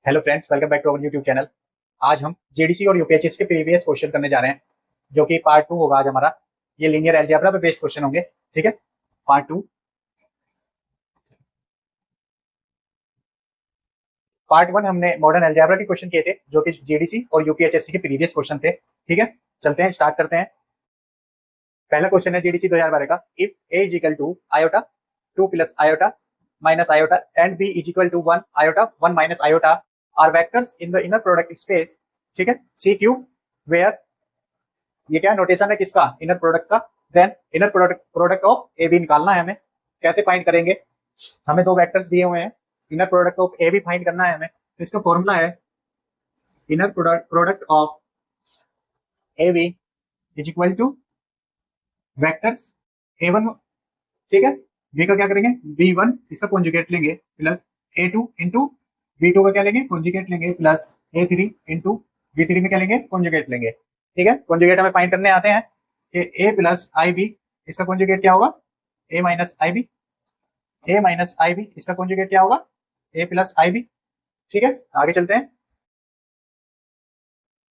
Hello friends, welcome back to our YouTube channel. आज हम JDC और यूपीएचएससी के प्रीवियस क्वेश्चन करने जा रहे हैं, जो कि पार्ट 2 होगा आज हमारा। ये लीनियर अलजेब्रा पे बेस्ड क्वेश्चन होंगे। ठीक है, पार्ट 2। पार्ट 1 हमने मॉडर्न अलजेब्रा के क्वेश्चन किए थे, जो कि जेडीसी और यूपीएचएससी के प्रीवियस क्वेश्चन थे। ठीक है, चलते हैं, स्टार्ट करते हैं। पहला क्वेश्चन है जेडीसी 2012 का। If A is equal to iota 2 plus iota minus iota and B is equal to 1 iota 1 minus iota are vectors in the inner product space. ठीक है, सी क्यू वेयर, ये क्या notation है किसका, inner product का। Then inner product product of A B निकालना है हमें। कैसे फाइंड करेंगे, हमें दो वेक्टर्स दिए हुए हैं, inner product of A B find करना है हमें। तो इसका फॉर्मूला है inner product of A B is equal to vectors A one. ठीक है, बी का क्या करेंगे, बी वन, इसका कॉन्जुगेट लेंगे, प्लस ए टू इंटू बी टू का क्या लेंगे, कॉन्जुगेट लेंगे, प्लस ए थ्री इंटू बी थ्री में क्या लेंगे, कॉन्जुगेट लेंगे। ठीक है, कॉन्जुगेट हमें फाइंड करने आते हैं कि ए प्लस आई बी, इसका कॉन्जुगेट क्या होगा, ए minus I B. A minus I B, इसका कॉन्जुगेट क्या होगा, ए प्लस आई बी। ठीक है, आगे चलते हैं।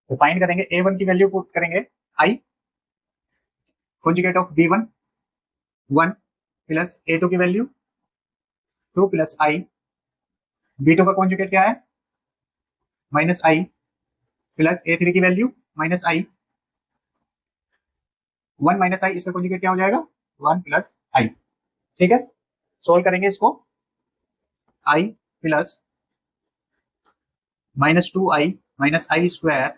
तो फाइंड करेंगे, ए वन की वैल्यू पुट करेंगे i, conjugate of b one 1 plus A two की value 2 plus i, b two का कॉन्जुगेट क्या है, minus i, plus A three की value minus i, 1 minus i, इसका कॉन्जुगेट क्या हो जाएगा, 1 प्लस आई। ठीक है, सोल्व करेंगे इसको। आई प्लस माइनस 2 आई माइनस आई स्क्वायर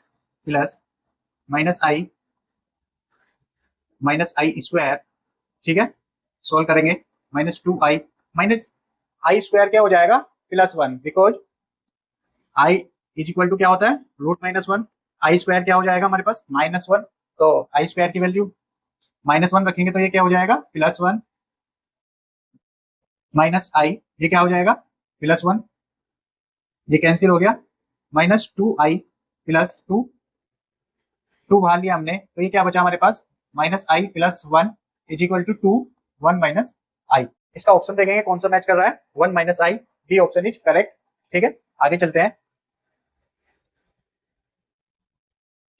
प्लस माइनस आई स्क्वायर। ठीक है, सोल्व करेंगे। -2i माइनस आई स्क्वायर क्या हो जाएगा, +1, because I is equal to क्या होता है, √-1। आई स्क्वायर क्या हो जाएगा हमारे पास, -1। तो आई स्क्वायर की वैल्यू -1 रखेंगे तो ये क्या हो जाएगा, +1 माइनस आई, ये क्या हो जाएगा, +1, ये कैंसिल हो गया। -2i प्लस 2 बाहर लिया हमने, तो ये क्या बचा हमारे पास, -i+1 is equal to 2, 1 minus i. इसका ऑप्शन देखेंगे कौन सा मैच कर रहा है, 1 minus I, B option is correct. ठीक है, आगे चलते हैं।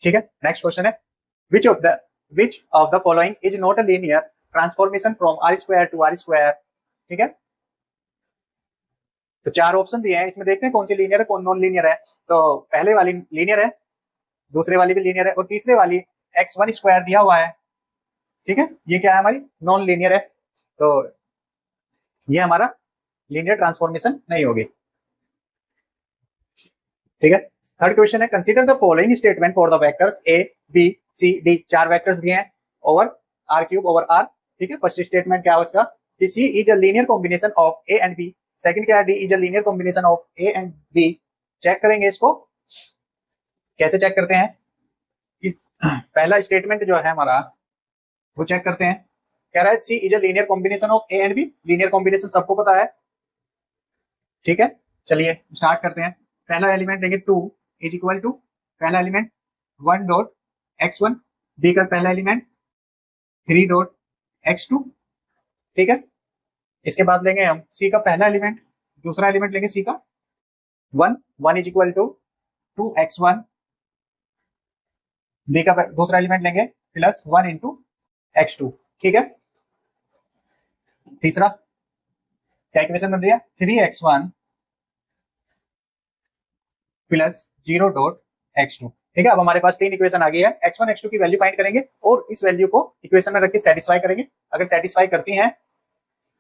ठीक है, नेक्स्ट क्वेश्चन है, which of the following is not a linear transformation from R square to R square. ठीक है, तो चार ऑप्शन दिए हैं, इसमें देखते हैं कौन सी लीनियर है कौन नॉन लीनियर है। तो पहले वाली लीनियर है, दूसरे वाली भी लीनियर है, और तीसरे वाली x1 स्क्वायर दिया हुआ है। ठीक है, ये क्या है, हमारी नॉन लीनियर है, तो ये हमारा लीनियर ट्रांसफॉर्मेशन नहीं होगी। ठीक है, थर्ड क्वेश्चन है, consider the following statement for the vectors a b c d. चार वेक्टर्स दिए हैं over r cube over r. ठीक है, फर्स्ट स्टेटमेंट क्या है उसका, कि c is a linear combination of A and b. Second क्या है, d is a linear combination of A and b. Check करेंगे इसको, कैसे चेक करते हैं कि पहला स्टेटमेंट जो है हमारा, वो चेक करते हैं। कह रहा है c is a linear combination of A and b, linear combination सबको पता है। ठीक है, चलिए स्टार्ट करते हैं। पहला एलिमेंट लेंगे 2 इज इक्वल टू, पहला एलिमेंट 1 डॉट x1, बी का पहला एलिमेंट 3 डॉट x2। ठीक है, इसके बाद लेंगे हम सी का पहला एलिमेंट, दूसरा एलिमेंट लेंगे सी का 1 is equal to 2x1, B का दूसरा एलिमेंट लेंगे +1 इंटू x2। ठीक है, तीसरा क्या इक्वेशन बन रही है, 3x1 प्लस 0 डॉट x2। ठीक है, अब हमारे पास तीन इक्वेशन आ गई है, x1 x2 की वैल्यू फाइंड करेंगे और इस वैल्यू को इक्वेशन में रख के सेटिस्फाई करेंगे। अगर सेटिस्फाई करती हैं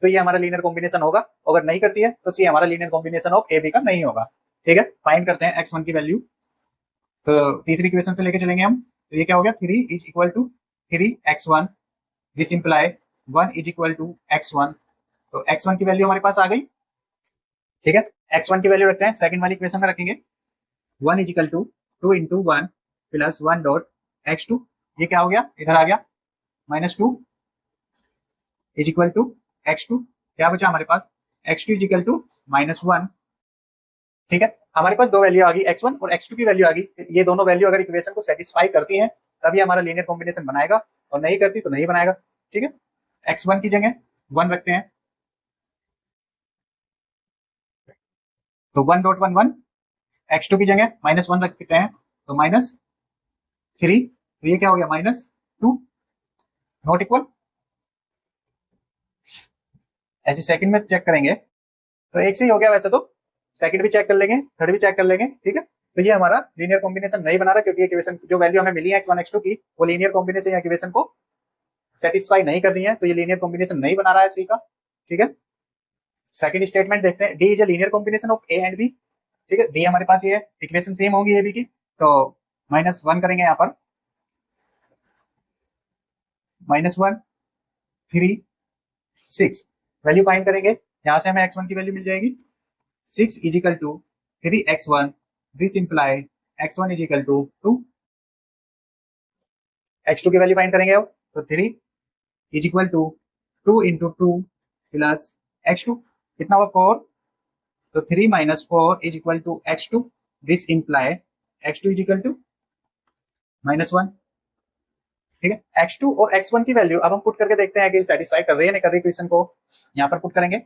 तो ये हमारा लीनियर कॉम्बिनेशन होगा, अगर नहीं करती है तो सी हमारा linear combination of A B का नहीं होगा। ठीक है, फाइंड करते हैं x1 की वैल्यू। तो तीसरी इक्वेशन से लेके चलेंगे हम, तो ये क्या हो गया, 3 is equal to 3x1, this imply 1 is equal to x1। तो x1 की वैल्यू हमारे पास आ गई। ठीक है, x1 की वैल्यू रखते हैं, सेकंड वाली इक्वेशन में रखेंगे 1 is equal to 2 into 1 plus 1 dot x2। ये क्या हो गया, इधर आ गया, -2 इज इक्वल टू x2। क्या बचा हमारे पास, x2 इज इक्वल टू -1। ठीक है, हमारे पास दो वैल्यू आ गई, x1 और x2 की वैल्यू आ गई। ये दोनों वैल्यू अगर इक्वेशन को सेटिस्फाई करती हैं तभी हमारा लीनियर कॉम्बिनेशन बनाएगा, और नहीं करती तो नहीं बनाएगा। ठीक है, x1 की जगह 1 रखते हैं, तो 1 डॉट 1 1, x2 की जगह -1 रखते हैं तो -3, तो ये क्या हो गया -2, नॉट इक्वल। ऐसे सेकंड में चेक करेंगे तो एक से ही हो गया, वैसे तो सेकंड भी चेक कर लेंगे, थर्ड भी चेक कर लेंगे, ठीक है। तो ये हमारा लीनियर कॉम्बिनेशन नहीं बना रहा, क्योंकि इक्वेशन जो वैल्यू हमें मिली है x1 x2 की, वो लीनियर कॉम्बिनेशन या इक्वेशन को सेटिस्फाई नहीं कर रही है, तो ये लीनियर कॉम्बिनेशन नहीं बना रहा है सी का, ठीक है। सेकंड स्टेटमेंट देखते हैं, D is a linear combination of A and B, ठीक है। डी हमारे पास ये है, इक्वेशन सेम होगी ए बी की, तो -1 करेंगे यहाँ पर, -1 3 6, वैल्यू फाइंड करेंगे, यहाँ से हमें x1 की वैल्यू मिल जाएगी 6 is equal to 3x1, this imply x1 is equal to 2, x2 की वैल्यू फाइंड करेंगे अब, तो 3 is equal to 2 into 2 plus x2, कितना हुआ 4, तो 3 minus 4 is equal to x2, this imply x2 is equal to -1, ठीक है। x2 और x1 की वैल्यू अब हम पुट करके देखते हैं कि सेटिस्फाई कर रही है नहीं कर रही क्वेश्चन को, यहाँ पर पुट करेंगे।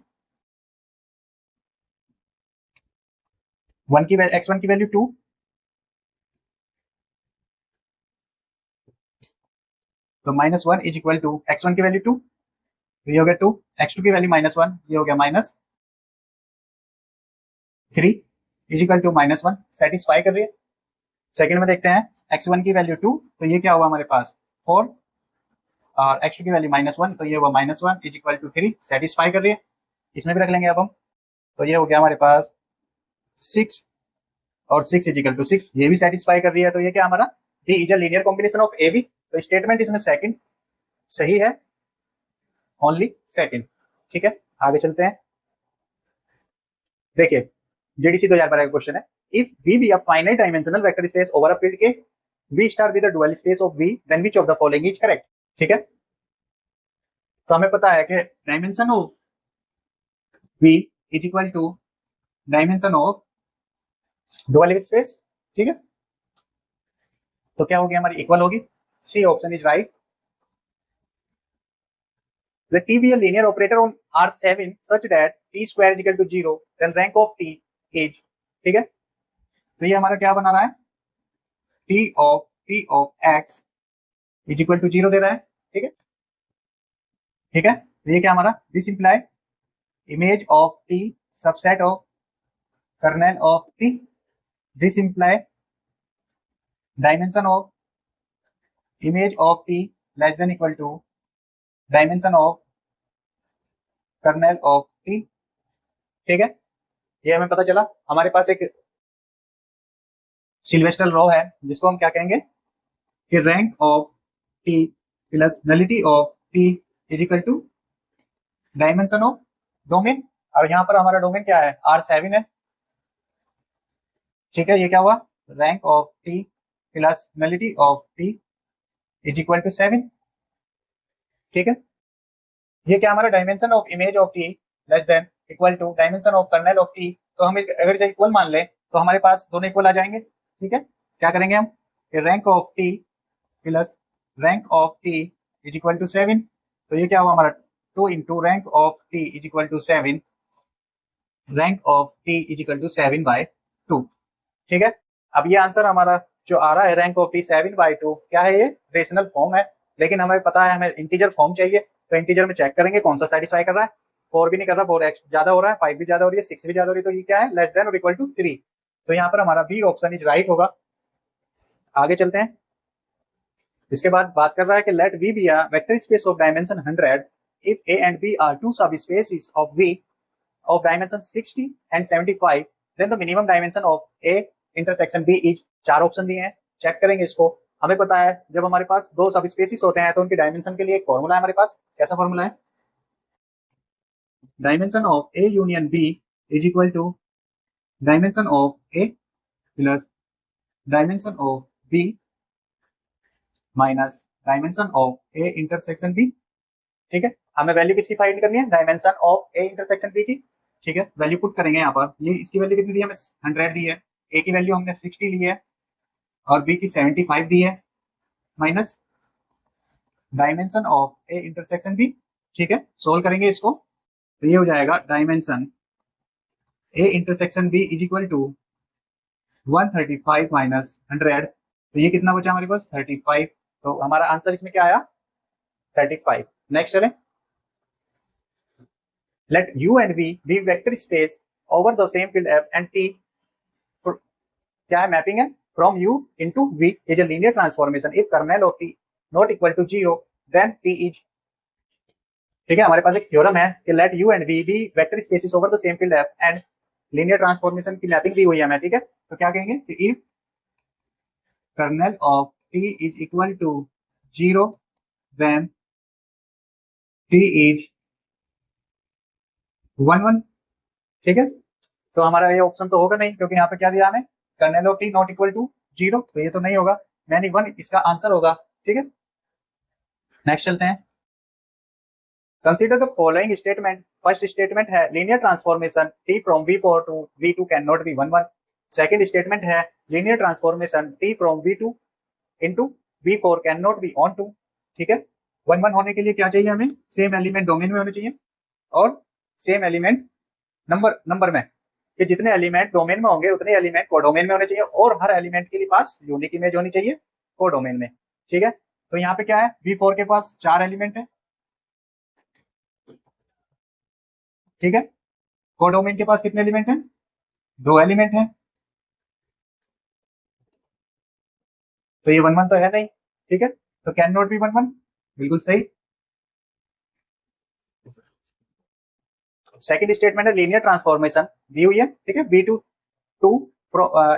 x1 की वैल्यू 2, तो -1 इज इक्वल टू x1 की वैल्यू 2, तो ये हो गया 2, x2 की वैल्यू -1, ये हो गया -3 इज इक्वल टू -1, सेटिस्फाई कर रही है। सेकंड में देखते हैं x1 की वैल्यू 2, तो ये क्या हुआ हमारे पास 4, और x2 की वैल्यू -1, तो ये हुआ -1 इज इक्वल टू 3, सेटिस्फाई कर रही है। इसमें भी रख लेंगे अब हम, तो ये हो गया हमारे पास 6 और 6 इज इक्वल टू 6, ये भी सेटिस्फाई कर रही है। तो ये क्या हमारा D is a linear combination of A B, तो स्टेटमेंट इसमें सेकंड सही है, ओनली सेकंड, ठीक है। आगे चलते हैं, देखिए जेडीसी 2012 का क्वेश्चन है, if v be a finite dimensional vector space over a field k v star with the dual space of v, then which of the following is correct, ठीक है। तो हमें पता है कि dimension of v is equal to dimension of dual space, ठीक है। तो क्या होगी हमारी इक्वल होगी, c option is right. Let T be a linear operator on R7 such that T square is equal to 0, then rank of T is, ठीक है। तो ये हमारा क्या बना रहा है, T of X is equal to 0 दे रहा है, ठीक है, ठीक है। तो ये क्या हमारा, this imply image of T subset of kernel of T, this imply dimension of image of T less than equal to dimension of kernel of T, ठीक है। ये हमें पता चला। हमारे पास एक सिल्वेस्टर लॉ है जिसको हम क्या कहेंगे कि rank of T plus nullity of T is equal to dimension of domain, और यहाँ पर हमारा डोमेन क्या है R7 है, ठीक है। ये क्या हुआ, rank of T plus nullity of T is equal to 7, ठीक है। ये क्या हमारा dimension of image of T less than equal to dimension of kernel of T, तो हम अगर इसे इक्वल मान ले तो हमारे पास दोनों इक्वल आ जाएंगे, ठीक है। क्या करेंगे हम, rank of T plus rank of T is equal to 7, तो ये क्या हुआ हमारा 2 into rank of T is equal to 7, rank of T is equal to 7/2, ठीक है। अब ये आंसर हमारा जो आ रहा है रैंक ऑफ टी 7/2, क्या है, ये रेशनल फॉर्म है, लेकिन हमें पता है हमें इंटीजर फॉर्म चाहिए, तो इंटीजर में चेक करेंगे कौन सा सेटिस्फाई कर रहा है, 4 भी नहीं कर रहा, 4x ज्यादा हो रहा है, 5 भी ज्यादा हो रही है, 6 भी ज्यादा हो रही है, तो ये क्या है लेस देन और इक्वल टू 3, तो यहाँ पर हमारा बी ऑप्शन इज राइट होगा। आगे चलते हैं, इसके बाद बात कर रहा है कि let v be a vector space of dimension 100 if a and b are two subspaces of v of dimension 60 and 75, then the minimum dimension of A intersection B is, 4 option दिए हैं, check करेंगे इसको। हमें पता है जब हमारे पास दो सब स्पेसिस होते हैं तो उनके डायमेंशन के लिए एक फॉर्मूला है हमारे पास, कैसा फॉर्मूला है, dimension of A union B is equal to dimension of A plus dimension of B minus dimension of A intersection B, ठीक है। हमें वैल्यू किसकी फाइंड करनी है, dimension of A intersection B की, ठीक है। वैल्यू पुट करेंगे यहाँ पर, ये इसकी वैल्यू कितनी दी है हमें 100 दी है, ए की वैल्यू हमने 60 ली है और बी की 75 दी है, minus dimension of A intersection B, ठीक है। सोल्व करेंगे इसको तो ये हो जाएगा dimension A intersection B is equal to 135 minus 100, तो ये कितना बचा हमारे पास 35। तो हमारा आंसर इसमें क्या आया 35। नेक्स्ट चले, let u and v be vector space over the same field f and t, क्या है मैपिंग है, from u into v is a linear transformation if kernel of t not equal to 0 then t is, ठीक है। हमारे पास एक theorem है कि let u and v be vector spaces over the same field f and linear transformation की mapping दी हुई है हमें, ठीक है। तो क्या कहेंगे कि if kernel of t is equal to 0 then t is 1 1, ठीक है। तो हमारा ये ऑप्शन तो होगा नहीं, क्योंकि यहाँ पे क्या दिया हमें, kernel of t not equal to 0, तो ये तो नहीं होगा, मैनी 1 इसका आंसर होगा, ठीक है। नेक्स्ट चलते हैं, consider the following statement. First statement है linear transformation t from v4 to v2 can not be 1 1। Second statement है linear transformation t from v2 into v4 can not be on 2, ठीक है। 1 1 होने के लिए क्या चाहिए हमें, सेम एलिमेंट डोमेन में होने चाहिए और सेम एलिमेंट नंबर में, कि जितने एलिमेंट डोमेन में होंगे उतने एलिमेंट कोडोमेन में होने चाहिए, और हर एलिमेंट के लिए पास यूनिक इमेज होनी चाहिए कोडोमेन में, ठीक है। तो यहाँ पे क्या है, v4 के पास 4 एलिमेंट है, ठीक है। कोडोमेन के पास कितने एलिमेंट हैं, 2 एलिमेंट हैं, तो ये 1 1 तो है नहीं, ठीक है। तो कैन नॉट बी 1 1, बिल्कुल सही। सेकंड स्टेटमेंट है लीनियर ट्रांसफॉर्मेशन दी हुई है, ठीक है, v2 2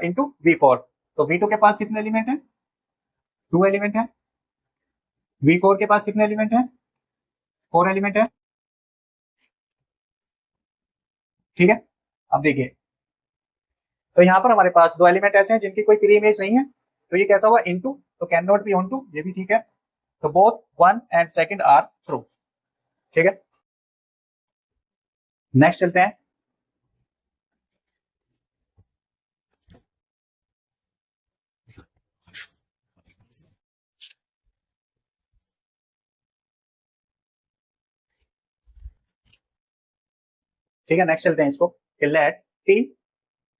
इंटू v4, तो v2 के पास कितने एलिमेंट है, 2 एलिमेंट है। v4 के पास कितने एलिमेंट है, 4 एलिमेंट है, ठीक है। अब देखिए, तो यहाँ पर हमारे पास 2 एलिमेंट ऐसे हैं जिनकी कोई प्री इमेज नहीं है, तो ये कैसा हुआ इनटू, तो can not be onto, ये भी ठीक है। तो both 1 and second are true, ठीक है। नेक्स्ट चलते हैं, ठीक है। नेक्स्ट चलते हैं इसको, let T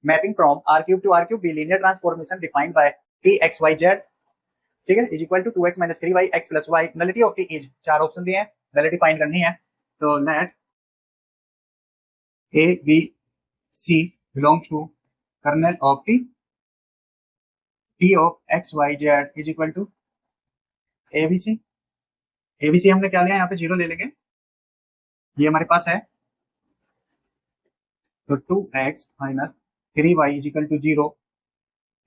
mapping from r cube to r cube be linear transformation defined by t x y z, ठीक है, is equal to 2x minus 3y x plus y, nullity of t is, 4 option दिए हैं, nullity find करनी है। तो let a b c belong to kernel of t ऑफ x y z is equal to abc। abc हमने क्या लिया, यहाँ पे 0 ले लेंगे, ये हमारे पास है, तो 2x minus 3y is equal to 0,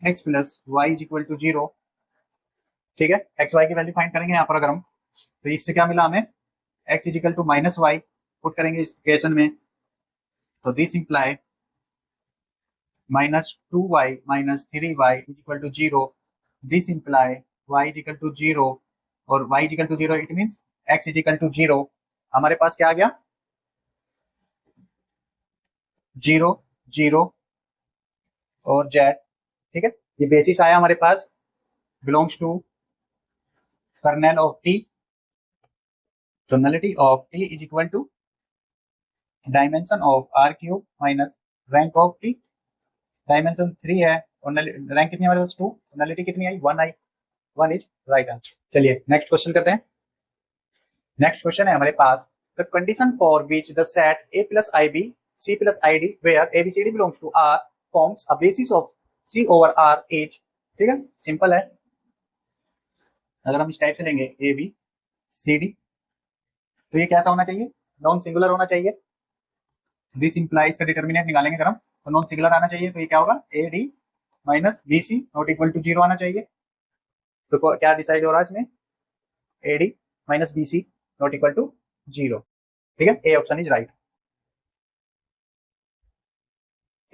x plus y is equal to 0, ठीक है। एक्स वाई की वैल्यू फाइंड करेंगे यहाँ पर अगर हम, तो इससे क्या मिला हमें, x is equal to minus Y put करेंगे इस इक्वेशन में, तो this imply minus 2y minus 3y is equal to 0, this imply y is equal to 0, और y is equal to 0 it means x is equal to 0। हमारे पास क्या आ गया, 0 0 और z, ठीक है। ये बेसिस आया हमारे पास, belongs to kernel of t, तो nullity of t is equal to dimension of r cube minus rank of t, dimension 3 है और रैंक कितनी हमारे पास 2, नलिटी कितनी आई 1 आई, 1 इज राइट आंसर। चलिए नेक्स्ट क्वेश्चन करते हैं। नेक्स्ट क्वेश्चन है हमारे पास, the condition for which the set a plus ib c plus id where abcd belongs to r forms a basis of c over r is, ठीक है, simple है। अगर हम इस टाइप से लेंगे ए बी सी डी, तो ये कैसा होना चाहिए, नॉन सिंगुलर होना चाहिए, दिस इंप्लाइज का डिटर्मिनेंट निकालेंगे अगर हम, तो नॉन सिंगुलर आना चाहिए, तो ये क्या होगा A D minus B C not equal to 0 आना चाहिए। तो क्या डिसाइड हो रहा है इसमें, A D minus B C not equal to 0, ठीक है, ए ऑप्शन इज राइट,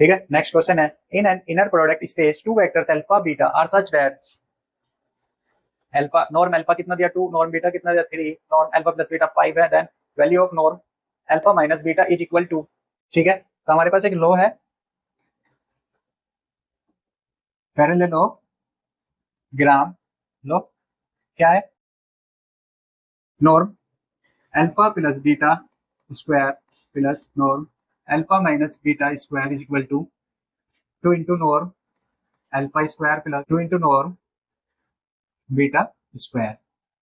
ठीक है। नेक्स्ट क्वेश्चन है, in an inner product space two vectors alpha beta are such that alpha, norm alpha कितना दिया 2, नॉर्म बीटा कितना दिया 3, नॉर्म अल्फा प्लस बीटा 5 है, then value of norm alpha minus beta is equal to, ठीक है। तो हमारे पास एक लॉ है, पैरेललोग्राम लॉ, क्या है, norm alpha plus beta square plus norm alpha minus beta square is equal to 2 into norm alpha square plus 2 into norm beta square.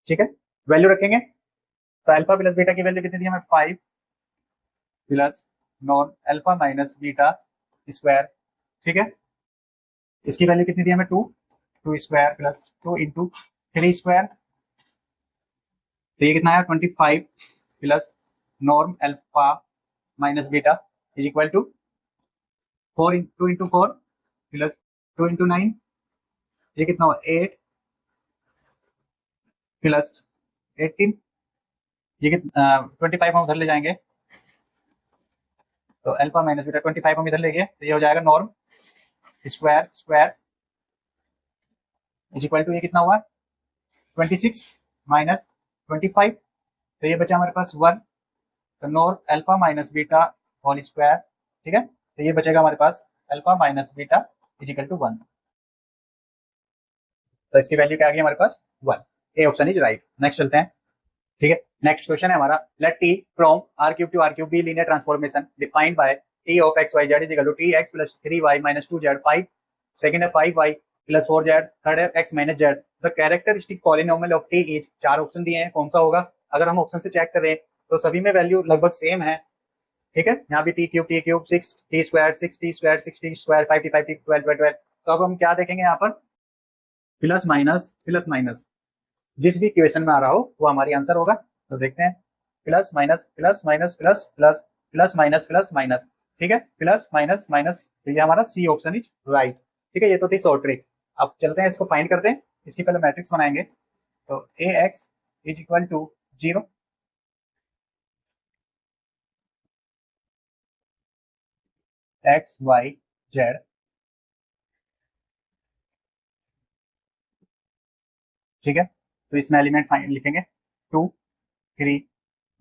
ठीक है, वैल्यू रखेंगे तो अल्फा प्लस बीटा की वैल्यू कितनी थी हमें 5 plus norm alpha minus beta square. ठीक है, इसकी वैल्यू कितनी थी हमें 2, 2 स्क्वायर प्लस 2 इंटू 3 स्क्वायर, तो ये कितना है 25 plus norm alpha minus beta is equal to 4 2 into 4 plus 2 into 9, ये कितना हुआ 8 प्लस 18, ये कितना 25 हम उधर ले जाएंगे तो अल्फा माइनस बीटा 25 हम इधर ले गए तो ये हो जाएगा norm square square is equal to ये कितना हुआ 26 माइनस 25, तो ये बचा हमारे पास 1, तो norm alpha minus beta whole square. ठीक है, तो ये बचेगा हमारे पास alpha minus beta is equal to 1, तो इसकी वैल्यू क्या आ गई हमारे पास 1। A option is right. Next चलते हैं। ठीक है, नेक्स्ट क्वेश्चन है हमारा, let t from r cube to r cube be linear transformation defined by t of x y z is equal to t x plus 3y minus 2z 5, second है 5y plus 4z, third है x minus z, the characteristic polynomial of T is. चार option दिए हैं, कौन सा होगा? अगर हम ऑप्शन से चेक करें तो सभी में वैल्यू लगभग सेम है। ठीक है, यहाँ भी T cube 6 T square 6 T square 6 T square 5 T 5 T 12 12, तो अब हम क्या देखेंगे यहाँ पर प्लस माइनस जिस भी इक्वेशन में आ रहा हो वो हमारी आंसर होगा। तो देखते हैं plus minus plus minus plus plus plus minus. ठीक है, प्लस माइनस माइनस, तो ये हमारा सी ऑप्शन इज राइट। ठीक है, ये तो थी शॉर्ट ट्रिक। अब चलते हैं इसको फाइंड करते हैं। इसकी पहले मैट्रिक्स बनाएंगे तो a x is equal to 0, x y z. ठीक है, तो इसमें एलिमेंट फाइंड लिखेंगे 2 3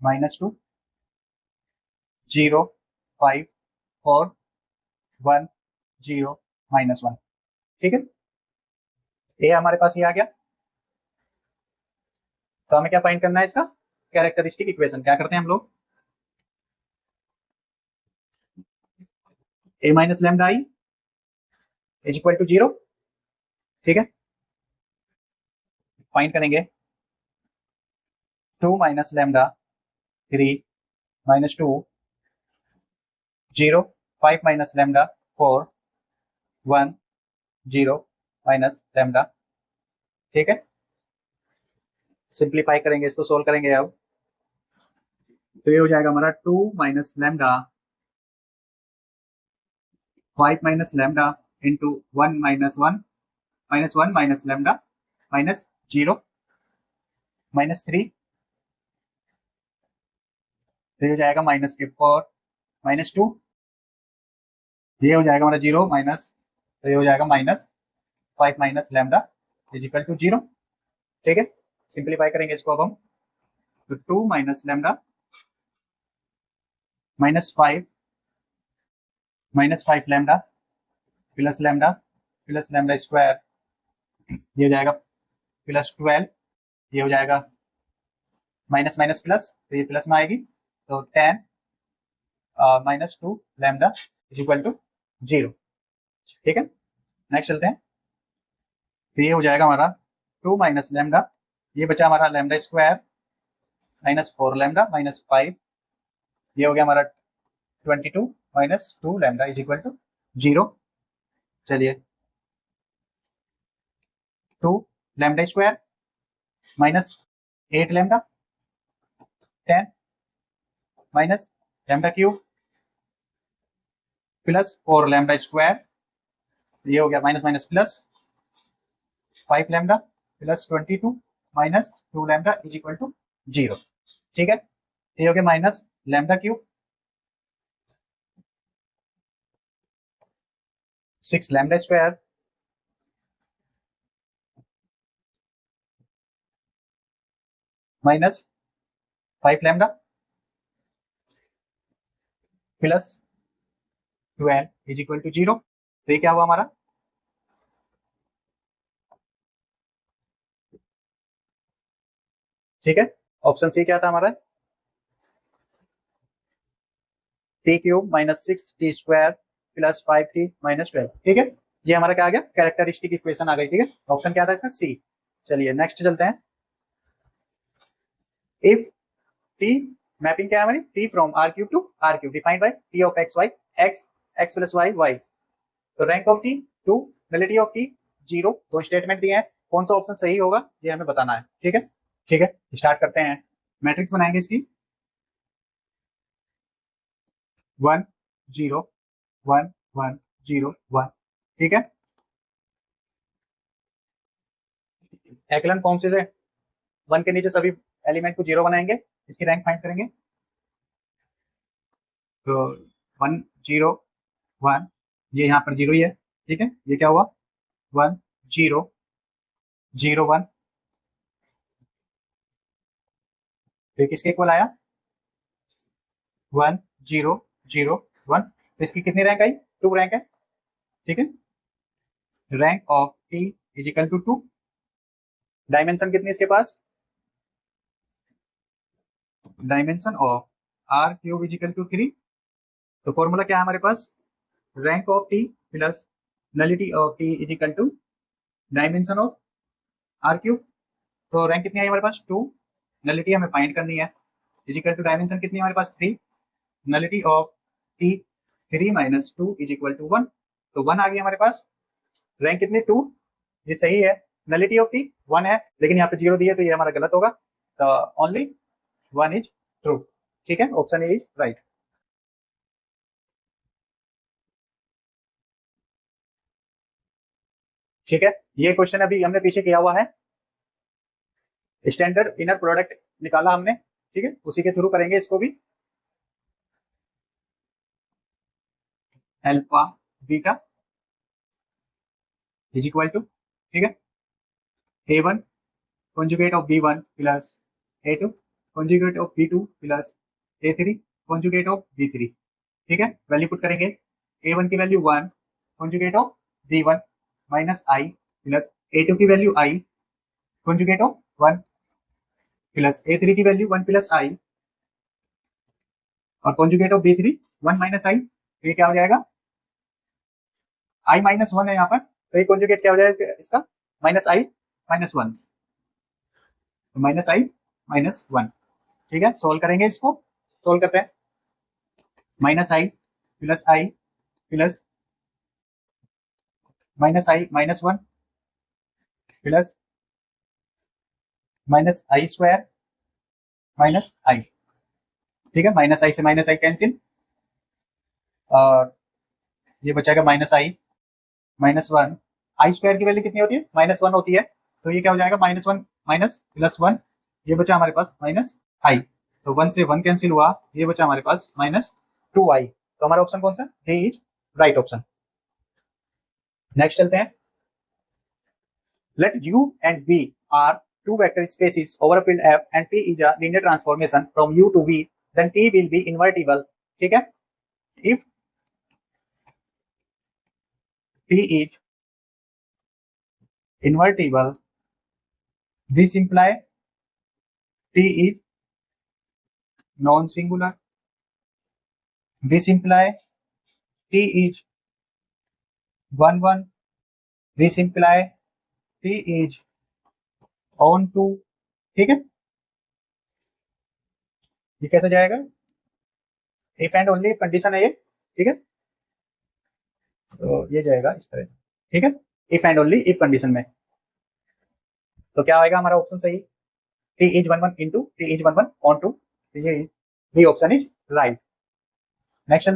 माइनस 2 0 5 4 1 0 माइनस 1। ठीक है, ए हमारे पास ये आ गया, तो हमें क्या फाइंड करना है? इसका कैरेक्टरिस्टिक इक्वेशन। क्या करते हैं हम लोग, a minus lambda i is equal to 0। ठीक है, फाइंड करेंगे 2 minus lambda 3 minus 2 0 5 minus lambda 4 1 0 minus lambda. ठीक है, सिंप्लीफाई करेंगे, इसको सोल्व करेंगे अब, तो ये हो जाएगा हमारा 2 minus lambda 5 minus lambda into 1 minus 1 minus lambda minus 0 minus 3, तो ये हो जाएगा माइनस के 4 माइनस 2, ये हो जाएगा हमारा 0 माइनस, तो ये हो जाएगा minus 5 minus lambda is equal to 0। ठीक है, सिंप्लीफाई करेंगे इसको अब हम, तो 2 minus lambda minus 5 lambda plus lambda square, ये हो जाएगा प्लस 12, ये हो जाएगा माइनस माइनस प्लस, तो ये प्लस में आएगी, तो 10 minus 2 lambda is equal to 0। ठीक है, नेक्स्ट चलते हैं। तो ये हो जाएगा हमारा 2 माइनस लैम्डा, ये बचा हमारा lambda square minus 4 lambda minus 5, ये हो गया हमारा 22 minus 2 lambda is equal to 0। चलिए 2 lambda square minus 8 lambda 10 minus lambda cube plus 4 lambda square, ये हो गया minus minus plus 5 lambda plus 22 minus 2 lambda is equal to 0। ठीक है, ये हो गया minus lambda cube 6 lambda square minus 5 lambda plus 12 is equal to 0, तो ये क्या हुआ हमारा, ठीक है, ऑप्शन सी क्या था हमारा, T cube minus 6 T square plus 5 T minus 12। ठीक है, ये हमारा क्या आ गया, कैरेक्टरिस्टिक इक्वेशन आ गई, ठीक है। ऑप्शन क्या था इसका, सी। चलिए नेक्स्ट चलते हैं। इफ टी, मैपिंग क्या है हमारी, t from r cube to r cube defined by t of x y, x x plus y y. तो rank of t 2, nullity of t 0। दो स्टेटमेंट दिए हैं, कौन सा ऑप्शन सही होगा ये हमें बताना है, ठीक है। ठीक है, स्टार्ट करते हैं। मैट्रिक्स बनाएंगे इसकी, 1 0 1 1 0 1, ठीक है। एक्लन फॉर्म से 1 के नीचे सभी एलिमेंट को 0 बनाएंगे, इसकी रैंक फाइंड करेंगे। तो 1 0 1, ये यहाँ पर 0 ही है, ठीक है। ये क्या हुआ, 1 0 0 1, तो किसके इक्वल आया, 1 0 0 1। तो इसकी कितनी रैंक आई, 2 रैंक है, ठीक है। Rank of T is equal to 2। Dimension कितनी इसके पास, dimension of r cube is equal to 3। तो फॉर्मूला क्या है हमारे पास, rank of T plus nullity of T is equal to dimension of r cube. तो रैंक कितनी आई हमारे पास, 2, नलिटी हमें फाइंड करनी है, इज इक्वल टू डायमेंशन कितनी है हमारे पास, 3, nullity of T 3 minus 2 is equal to 1। तो 1 आ गई हमारे पास, रैंक कितनी, 2, ये सही है। नलिटी ऑफ टी 1 है, लेकिन यहाँ पे 0 दिया तो ये हमारा गलत होगा। तो ओनली 1 इज ट्रू, ठीक है, ऑप्शन ए इज राइट। ठीक है, ये क्वेश्चन अभी हमने पीछे किया हुआ है, स्टैंडर्ड इनर प्रोडक्ट निकाला हमने, ठीक है, उसी के थ्रू करेंगे इसको भी। Alpha beta is equal to, ठीक है, A1 conjugate of B1 plus A2 conjugate of B2 plus A3 conjugate of B3, ठीक है। वैल्यू पुट करेंगे, A1 की value 1 conjugate of B1 minus I plus A2 की value I conjugate of 1 plus A3 की value 1 plus I और conjugate of B3 1 minus I। तो ये क्या हो जाएगा, I माइनस 1 है यहाँ पर, तो ये conjugate क्या हो जाएगा इसका, minus I minus 1, minus I minus 1, ठीक है। सोल्व करेंगे इसको, सोल्व करते हैं। Minus I plus I plus minus I minus 1 plus minus I square minus I, ठीक है। माइनस I से माइनस I कैंसिल, और ये बचाएगा minus I minus 1। I square की वैल्यू कितनी होती है, माइनस 1 होती है, तो ये क्या हो जाएगा, माइनस 1 माइनस प्लस 1, ये बचा हमारे पास माइनस I। तो 1 से 1 कैंसिल हुआ, ये बचा हमारे पास माइनस 2I। तो हमारा ऑप्शन कौन सा, D is right option. Next चलते हैं। Let U and V are two vector spaces over a field F and T is a linear transformation from U to V, then T will be invertible, ठीक है। If T is invertible, this imply T is non-singular, this imply T is 1 1, this imply T is on to, ठीक है। ये कैसे जाएगा, if and only condition है ये, ठीक है। तो ये जाएगा इस तरह से, ठीक है, if and only if condition में। तो क्या आएगा हमारा ऑप्शन सही, t is 1 1 into t is 1 1 onto, ये b option is right. Next